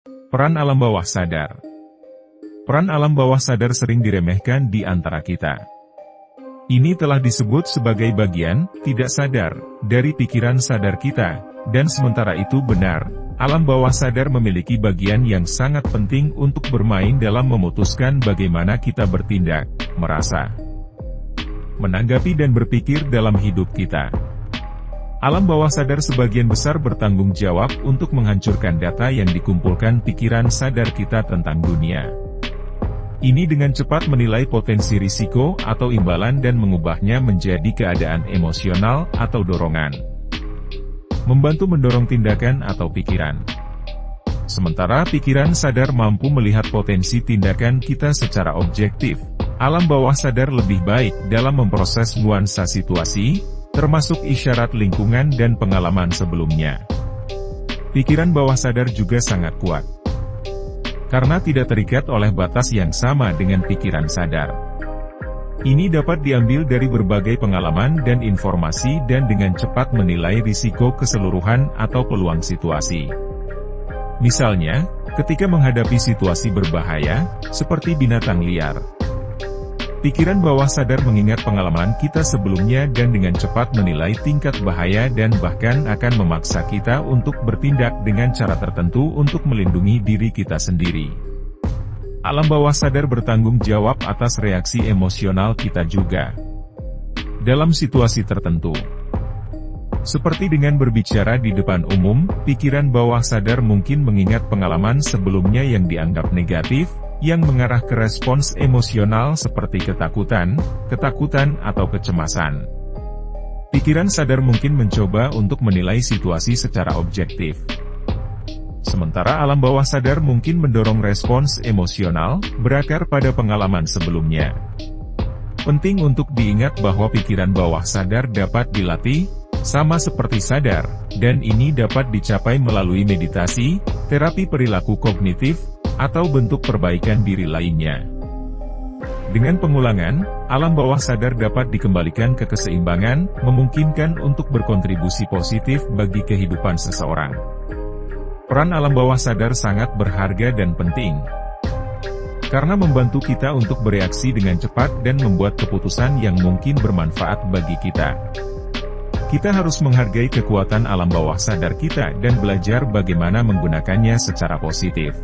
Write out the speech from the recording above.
Peran alam bawah sadar. Peran alam bawah sadar sering diremehkan di antara kita. Ini telah disebut sebagai bagian tidak sadar dari pikiran sadar kita, dan sementara itu benar, alam bawah sadar memiliki bagian yang sangat penting untuk bermain dalam memutuskan bagaimana kita bertindak, merasa, menanggapi dan berpikir dalam hidup kita. Alam bawah sadar sebagian besar bertanggung jawab untuk menghancurkan data yang dikumpulkan pikiran sadar kita tentang dunia. Ini dengan cepat menilai potensi risiko atau imbalan dan mengubahnya menjadi keadaan emosional atau dorongan. Membantu mendorong tindakan atau pikiran. Sementara pikiran sadar mampu melihat potensi tindakan kita secara objektif, alam bawah sadar lebih baik dalam memproses nuansa situasi, termasuk isyarat lingkungan dan pengalaman sebelumnya. Pikiran bawah sadar juga sangat kuat, karena tidak terikat oleh batas yang sama dengan pikiran sadar. Ini dapat diambil dari berbagai pengalaman dan informasi dan dengan cepat menilai risiko keseluruhan atau peluang situasi. Misalnya, ketika menghadapi situasi berbahaya, seperti binatang liar. Pikiran bawah sadar mengingat pengalaman kita sebelumnya dan dengan cepat menilai tingkat bahaya dan bahkan akan memaksa kita untuk bertindak dengan cara tertentu untuk melindungi diri kita sendiri. Alam bawah sadar bertanggung jawab atas reaksi emosional kita juga. Dalam situasi tertentu, seperti dengan berbicara di depan umum, pikiran bawah sadar mungkin mengingat pengalaman sebelumnya yang dianggap negatif, yang mengarah ke respons emosional seperti ketakutan atau kecemasan. Pikiran sadar mungkin mencoba untuk menilai situasi secara objektif. Sementara alam bawah sadar mungkin mendorong respons emosional, berakar pada pengalaman sebelumnya. Penting untuk diingat bahwa pikiran bawah sadar dapat dilatih, sama seperti sadar, dan ini dapat dicapai melalui meditasi, terapi perilaku kognitif, atau bentuk perbaikan diri lainnya. Dengan pengulangan, alam bawah sadar dapat dikembalikan ke keseimbangan, memungkinkan untuk berkontribusi positif bagi kehidupan seseorang. Peran alam bawah sadar sangat berharga dan penting, karena membantu kita untuk bereaksi dengan cepat dan membuat keputusan yang mungkin bermanfaat bagi kita. Kita harus menghargai kekuatan alam bawah sadar kita dan belajar bagaimana menggunakannya secara positif.